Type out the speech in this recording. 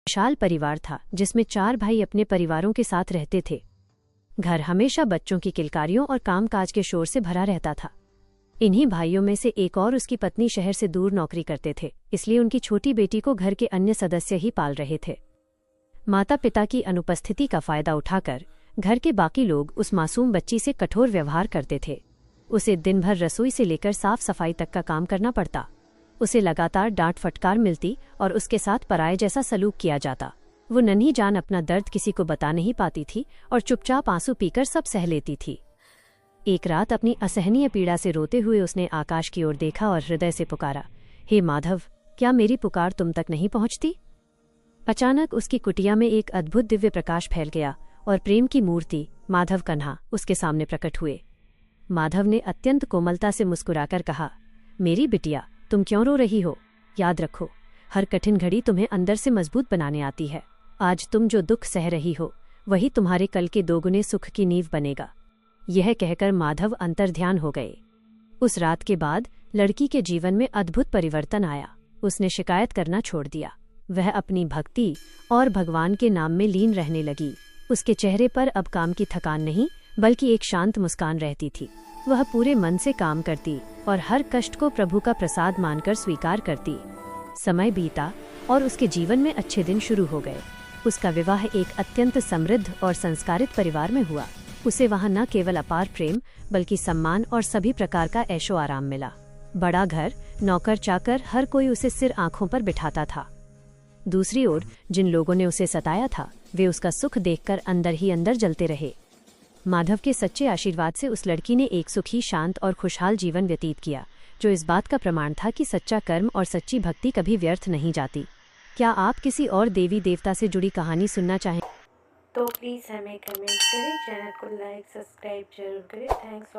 विशाल परिवार था जिसमें 4 भाई अपने परिवारों के साथ रहते थे। घर हमेशा बच्चों की किलकारियों और कामकाज के शोर से भरा रहता था। इन्हीं भाइयों में से एक और उसकी पत्नी शहर से दूर नौकरी करते थे, इसलिए उनकी छोटी बेटी को घर के अन्य सदस्य ही पाल रहे थे। माता पिता की अनुपस्थिति का फायदा उठाकर घर के बाकी लोग उस मासूम बच्ची से कठोर व्यवहार करते थे। उसे दिन भर रसोई से लेकर साफ सफाई तक का काम करना पड़ता। उसे लगातार डांट फटकार मिलती और उसके साथ पराये जैसा सलूक किया जाता। वो नन्ही जान अपना दर्द किसी को बता नहीं पाती थी और चुपचाप आंसू पीकर सब सह लेती थी। एक रात अपनी असहनीय पीड़ा से रोते हुए उसने आकाश की ओर देखा और हृदय से पुकारा, हे माधव, क्या मेरी पुकार तुम तक नहीं पहुंचती? अचानक उसकी कुटिया में एक अद्भुत दिव्य प्रकाश फैल गया और प्रेम की मूर्ति माधव कन्हा उसके सामने प्रकट हुए। माधव ने अत्यंत कोमलता से मुस्कुराकर कहा, मेरी बिटिया, तुम क्यों रो रही हो? याद रखो, हर कठिन घड़ी तुम्हें अंदर से मजबूत बनाने आती है। आज तुम जो दुख सह रही हो वही तुम्हारे कल के दोगुने सुख की नींव बनेगा। यह कहकर माधव अंतर्ध्यान हो गए। उस रात के बाद लड़की के जीवन में अद्भुत परिवर्तन आया। उसने शिकायत करना छोड़ दिया। वह अपनी भक्ति और भगवान के नाम में लीन रहने लगी। उसके चेहरे पर अब काम की थकान नहीं बल्कि एक शांत मुस्कान रहती थी। वह पूरे मन से काम करती और हर कष्ट को प्रभु का प्रसाद मानकर स्वीकार करती। समय बीता और उसके जीवन में अच्छे दिन शुरू हो गए। उसका विवाह एक अत्यंत समृद्ध और संस्कारित परिवार में हुआ। उसे वहां न केवल अपार प्रेम बल्कि सम्मान और सभी प्रकार का ऐशो आराम मिला। बड़ा घर, नौकर चाकर, हर कोई उसे सिर आंखों पर बिठाता था। दूसरी ओर जिन लोगों ने उसे सताया था वे उसका सुख देखकर अंदर ही अंदर जलते रहे। माधव के सच्चे आशीर्वाद से उस लड़की ने एक सुखी, शांत और खुशहाल जीवन व्यतीत किया, जो इस बात का प्रमाण था कि सच्चा कर्म और सच्ची भक्ति कभी व्यर्थ नहीं जाती। क्या आप किसी और देवी देवता से जुड़ी कहानी सुनना चाहें तो प्लीज़ हमें कमेंट करें, चैनल को लाइक सब्सक्राइब जरूर करें। थैंक्स।